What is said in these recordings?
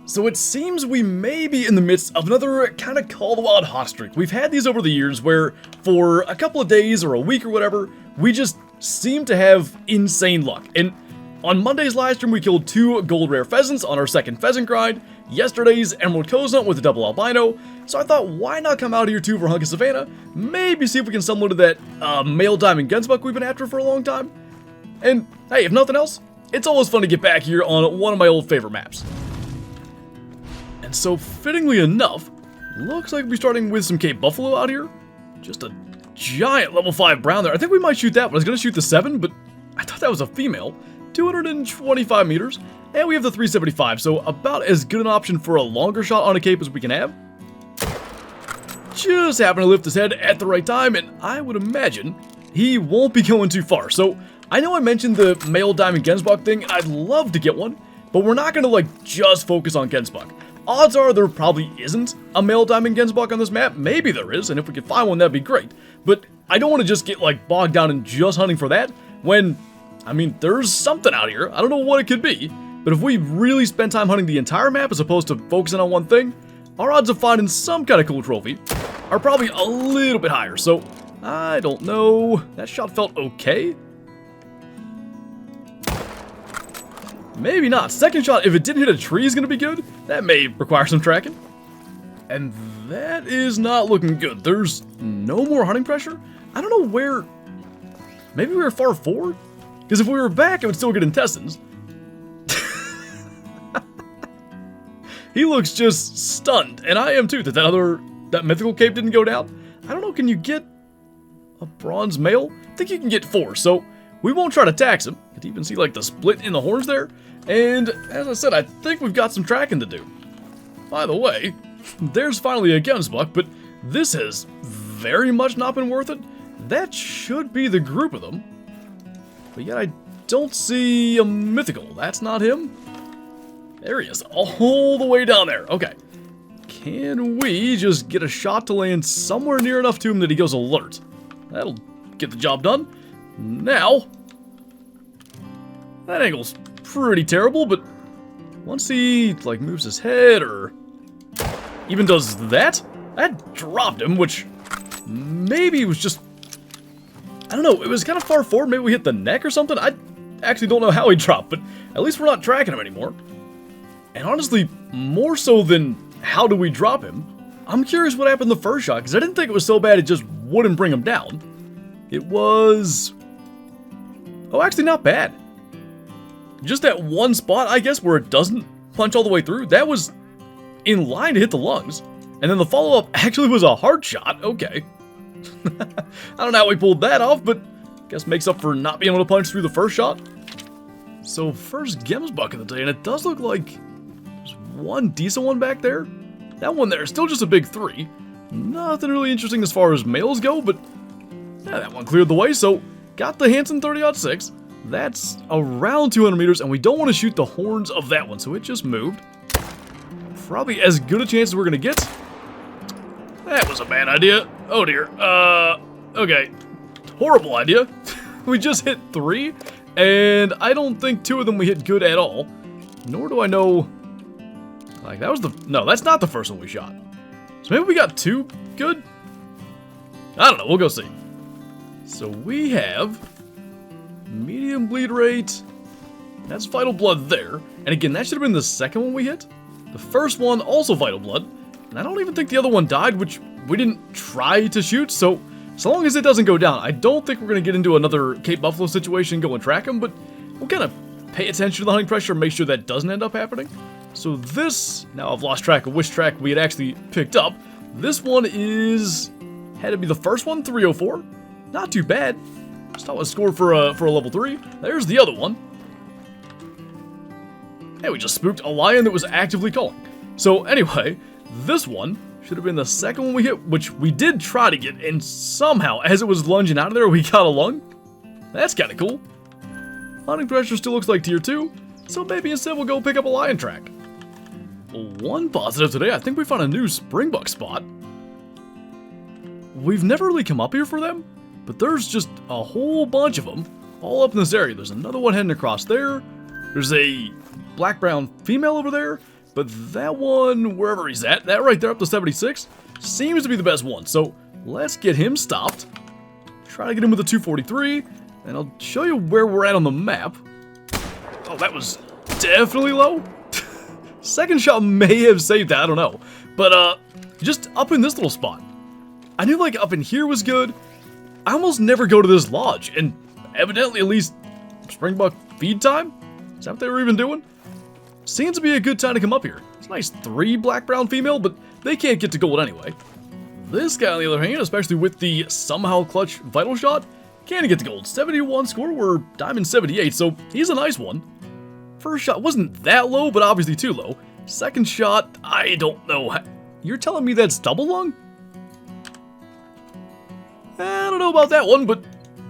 So it seems we may be in the midst of another kind of Call the Wild hot streak. We've had these over the years where for a couple of days or a week or whatever, we just seem to have insane luck. And on Monday's live stream, we killed 2 gold rare pheasants on our second pheasant grind. Yesterday's Emerald Coconut with a double albino. So I thought, why not come out here to Vurhonga Savanna, maybe see if we can stumble into that male diamond gunsbuck we've been after for a long time. And hey, if nothing else, it's always fun to get back here on one of my old favorite maps. And so, fittingly enough, looks like we'll be starting with some Cape Buffalo out here. Just a giant level 5 brown there. I think we might shoot that one. I was going to shoot the 7, but I thought that was a female. 225 meters, and we have the 375, so about as good an option for a longer shot on a Cape as we can have. Just happened to lift his head at the right time, and I would imagine he won't be going too far. So, I know I mentioned the male diamond Gensbuck thing. I'd love to get one, but we're not going to, like, just focus on Gensbuck. Odds are there probably isn't a male diamond Gensbuck on this map. Maybe there is, and if we could find one, that'd be great. But I don't want to just get, like, bogged down in just hunting for that, when, I mean, there's something out here. I don't know what it could be, but if we really spend time hunting the entire map as opposed to focusing on one thing, our odds of finding some kind of cool trophy are probably a little bit higher. So, I don't know. That shot felt okay. Maybe not. Second shot, if it didn't hit a tree, is going to be good. That may require some tracking. And that is not looking good. There's no more hunting pressure. I don't know where... Maybe we were far forward? Because if we were back, it would still get intestines. He looks just stunned. And I am too, that mythical cape didn't go down. I don't know, can you get a bronze male? I think you can get 4, so we won't try to tax him. You can even see like the split in the horns there. And as I said, I think we've got some tracking to do. By the way, there's finally a Gensbuck, but this has very much not been worth it. That should be the group of them. But yet I don't see a mythical. That's not him. There he is, all the way down there. Okay. Can we just get a shot to land somewhere near enough to him that he goes alert? That'll get the job done. Now, that angle's pretty terrible, but once he, like, moves his head or even does that, that dropped him, which maybe was just, I don't know, it was kind of far forward. Maybe we hit the neck or something. I actually don't know how he dropped, but at least we're not tracking him anymore. And honestly, more so than how do we drop him, I'm curious what happened the first shot, because I didn't think it was so bad it just wouldn't bring him down. It was... oh, actually not bad. Just that one spot, I guess, where it doesn't punch all the way through, that was in line to hit the lungs. And then the follow-up actually was a hard shot. Okay. I don't know how we pulled that off, but I guess makes up for not being able to punch through the first shot. So, first Gensbuck of the day, and it does look like there's one decent one back there. That one there is still just a big 3. Nothing really interesting as far as males go, but yeah, that one cleared the way, so got the Hansen 30-06. That's around 200 meters, and we don't want to shoot the horns of that one, so it just moved. Probably as good a chance as we're going to get. That was a bad idea. Oh dear. Okay. Horrible idea. We just hit 3, and I don't think 2 of them we hit good at all. Nor do I know... like, that was the... no, that's not the first one we shot. So maybe we got 2 good? I don't know. We'll go see. So we have... medium bleed rate. That's vital blood there. And again, that should have been the second one we hit. The first one, also vital blood. And I don't even think the other one died, which we didn't try to shoot. So long as it doesn't go down, I don't think we're going to get into another Cape Buffalo situation, go and track him. But we'll kind of pay attention to the hunting pressure and make sure that doesn't end up happening. So this, now I've lost track of which track we had actually picked up. This one had to be the first one, 304. Not too bad. Just thought it was scored for a level 3. There's the other one. Hey, we just spooked a lion that was actively calling. So anyway, this one should have been the second one we hit, which we did try to get, and somehow, as it was lunging out of there, we got a lung. That's kind of cool. Hunting pressure still looks like tier 2, so maybe instead we'll go pick up a lion track. One positive today, I think we found a new Springbok spot. We've never really come up here for them, but there's just a whole bunch of them all up in this area. There's another one heading across there. There's a black-brown female over there. but that one, wherever he's at, that right there up to 76, seems to be the best one. So let's get him stopped. Try to get him with a 243, and I'll show you where we're at on the map. Oh, that was definitely low. Second shot may have saved that, I don't know. But just up in this little spot. I knew like up in here was good. I almost never go to this lodge, and evidently at least Springbok feed time? Is that what they were even doing? Seems to be a good time to come up here. It's a nice 3 black-brown female, but they can't get to gold anyway. This guy, on the other hand, especially with the somehow clutch vital shot, can get to gold. 71 score, we're diamond 78, so he's a nice one. First shot wasn't that low, but obviously too low. Second shot, I don't know. You're telling me that's double lung? I don't know about that one, but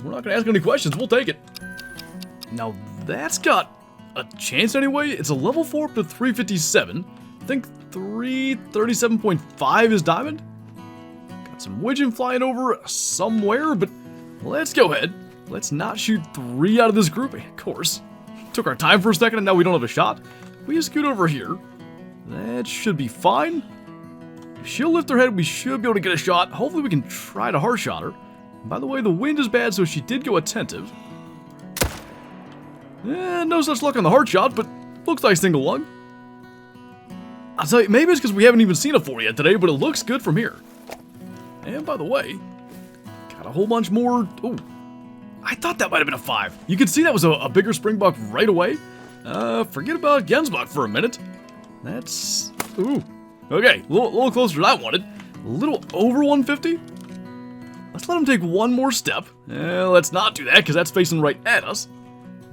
we're not going to ask any questions. We'll take it. Now, that's got a chance anyway. It's a level 4 up to 357. I think 337.5 is diamond. Got some widgeon flying over somewhere, but let's go ahead. Let's not shoot 3 out of this grouping, of course. Took our time for a second, and now we don't have a shot. We just scoot over here. That should be fine. If she'll lift her head, we should be able to get a shot. Hopefully we can try to hard shot her. By the way, the wind is bad, so she did go attentive. No such luck on the hard shot, but looks like single lung. I'll tell you, maybe it's because we haven't even seen a 4 yet today, but it looks good from here. And by the way, got a whole bunch more. Oh, I thought that might have been a 5. You could see that was a bigger Springbok right away. Forget about Gensbok for a minute. That's, ooh. Okay, a little closer than I wanted. A little over 150. Let's let him take one more step. Let's not do that, because that's facing right at us.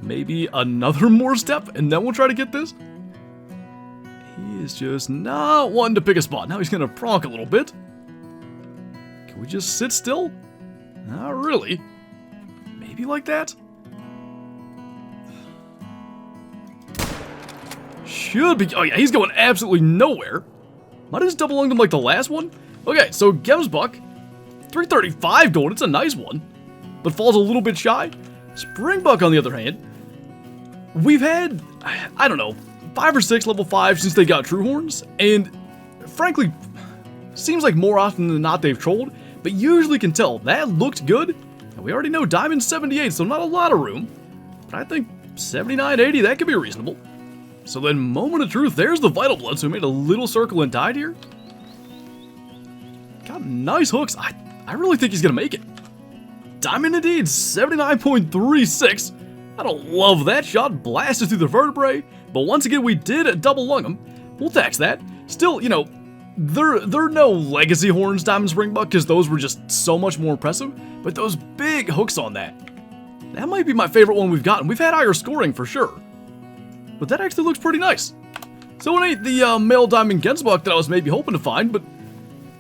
Maybe another more step, and then we'll try to get this. He is just not wanting to pick a spot. Now he's going to pronk a little bit. Can we just sit still? Not really. Maybe like that? Should be. Oh yeah, he's going absolutely nowhere. Might have just double lunged him like the last one. Okay, so Gemsbuck, 335 gold. It's a nice one, but falls a little bit shy. Springbok, on the other hand, we've had, I don't know, 5 or 6 level 5 since they got True Horns, and frankly, seems like more often than not they've trolled, but usually can tell that looked good. And we already know Diamond 78, so not a lot of room, but I think 79, 80, that could be reasonable. So then, moment of truth, there's the Vital Blood, so we made a little circle and died here. Got nice hooks. I really think he's going to make it. Diamond indeed, 79.36. I don't love that shot, blasted through the vertebrae, but once again, we did double lung him. We'll tax that. Still, you know, they're no legacy horns, Diamond Springbok, because those were just so much more impressive, but those big hooks on that might be my favorite one we've gotten. We've had higher scoring for sure, but that actually looks pretty nice. So it ain't the male Diamond Gensbok that I was maybe hoping to find, but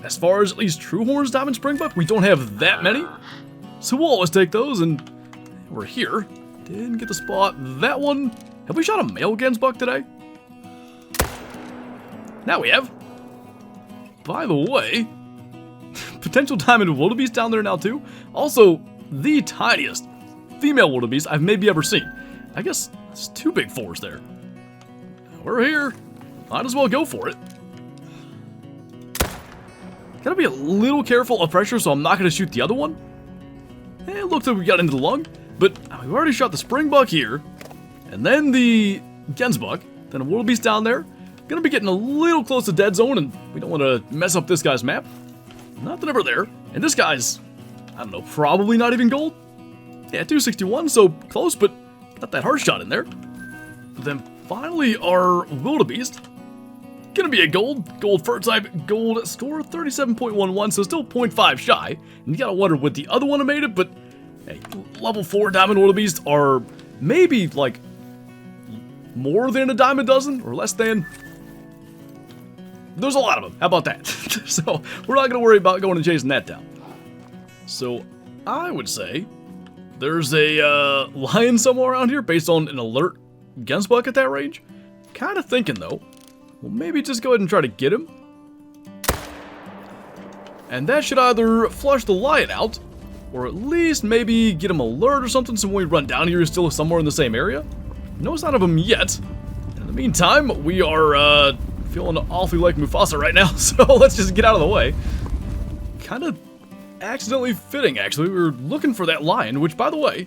as far as at least True Horns Diamond Springbok, we don't have that many. So we'll always take those, and we're here. Didn't get the spot. That one. Have we shot a male Gensbok today? Now we have. By the way, potential diamond wildebeest down there now too. Also, the tiniest female wildebeest I've maybe ever seen. I guess it's 2 big 4s there. We're here. Might as well go for it. Gotta be a little careful of pressure, so I'm not gonna shoot the other one. It looks like we got into the lung, but we've already shot the Springbok here, and then the Gensbok, then a wildebeest down there. Gonna be getting a little close to dead zone, and we don't want to mess up this guy's map. Nothing ever there, and this guy's, I don't know, probably not even gold. Yeah, 261, so close, but got that hard shot in there. But then finally, our wildebeest. Gonna be a gold fur type, gold score 37.11, so still 0.5 shy. And you gotta wonder would the other one have made it, but hey, level 4 diamond wildebeest are maybe like more than a dime a dozen or less than. There's a lot of them. How about that? So we're not gonna worry about going and chasing that down. So I would say there's a lion somewhere around here based on an alert Gensbok at that range. Kind of thinking though. Well, maybe just go ahead and try to get him. And that should either flush the lion out, or at least maybe get him alert or something, so when we run down here, he's still somewhere in the same area. No sign of him yet. In the meantime, we are feeling awfully like Mufasa right now, so let's just get out of the way. Kind of accidentally fitting, actually. We were looking for that lion, which, by the way,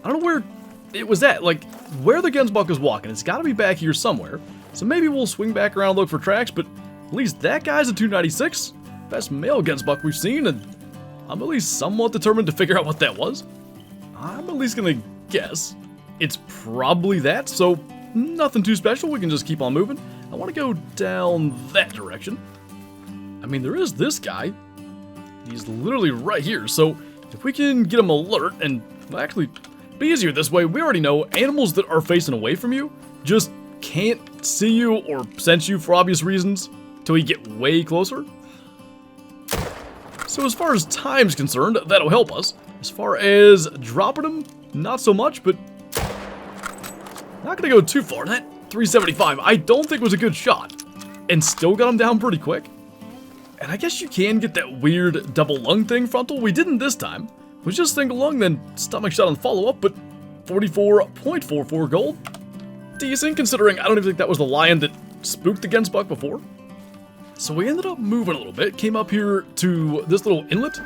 I don't know where it was at. Like, where the Gensbuck is walking, it's got to be back here somewhere. So maybe we'll swing back around and look for tracks, but at least that guy's a 296. Best male Gensbuck we've seen, and I'm at least somewhat determined to figure out what that was. I'm at least gonna guess it's probably that, so nothing too special. We can just keep on moving. I want to go down that direction. I mean, there is this guy. He's literally right here, so if we can get him alert, and well, actually be easier this way, we already know animals that are facing away from you just can't see you or sense you for obvious reasons till you get way closer. So as far as time's concerned, that'll help us. As far as dropping him, not so much, but not gonna go too far. That 375, I don't think was a good shot, and still got him down pretty quick. And I guess you can get that weird double lung thing frontal. We didn't this time. It was just single lung, then stomach shot on follow-up, but 44.44 gold. Decent, considering I don't even think that was the lion that spooked the Gensbuck before. So we ended up moving a little bit, came up here to this little inlet.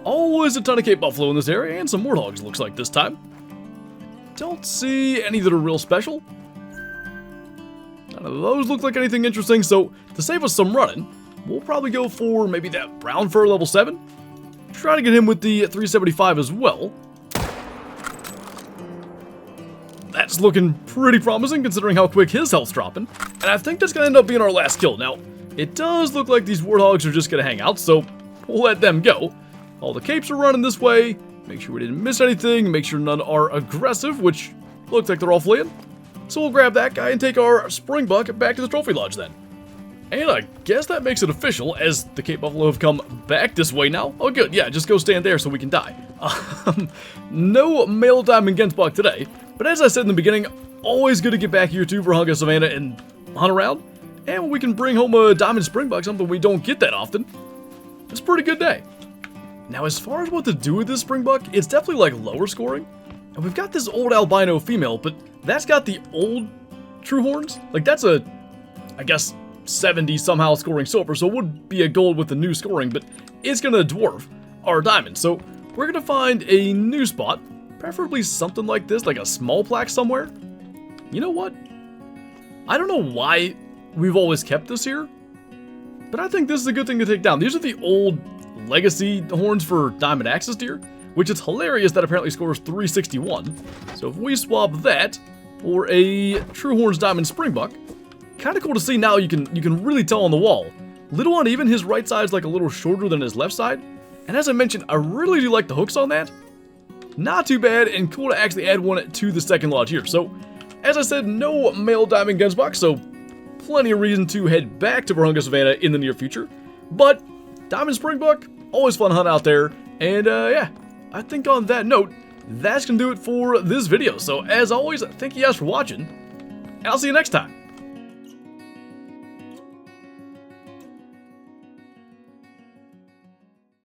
Always a ton of Cape Buffalo in this area, and some warthogs looks like this time. Don't see any that are real special. None of those look like anything interesting, so to save us some running, we'll probably go for maybe that brown fur level 7. Try to get him with the 375 as well. That's looking pretty promising considering how quick his health's dropping. And I think that's going to end up being our last kill. Now, it does look like these warthogs are just going to hang out, so we'll let them go. All the capes are running this way. Make sure we didn't miss anything. Make sure none are aggressive, which looks like they're all fleeing. So we'll grab that guy and take our Springbok back to the trophy lodge then. And I guess that makes it official, as the Cape Buffalo have come back this way now. Oh good, yeah, just go stand there so we can die. No male diamond Gensbuck today, but as I said in the beginning, always good to get back here to Vurhonga Savanna and hunt around. And we can bring home a diamond Springbok, something we don't get that often. It's a pretty good day. Now, as far as what to do with this Springbok, it's definitely like lower scoring. And we've got this old albino female, but that's got the old true horns. Like that's a, I guess, 70 somehow scoring silver, so it would be a gold with the new scoring, but it's gonna dwarf our diamond. So we're gonna find a new spot, preferably something like this, like a small plaque somewhere. You know what? I don't know why we've always kept this here, but I think this is a good thing to take down. These are the old legacy horns for diamond axis deer, which is hilarious that apparently scores 361. So if we swap that for a true horns diamond Springbok, kind of cool to see now. You can really tell on the wall. Little uneven, his right side's like a little shorter than his left side. And as I mentioned, I really do like the hooks on that. Not too bad, and cool to actually add one to the second lodge here. So, as I said, no male diamond Gensbuck, so plenty of reason to head back to Vurhonga Savanna in the near future. But diamond Springbok, always fun hunt out there. And yeah, I think on that note, that's gonna do it for this video. So as always, thank you guys for watching, and I'll see you next time.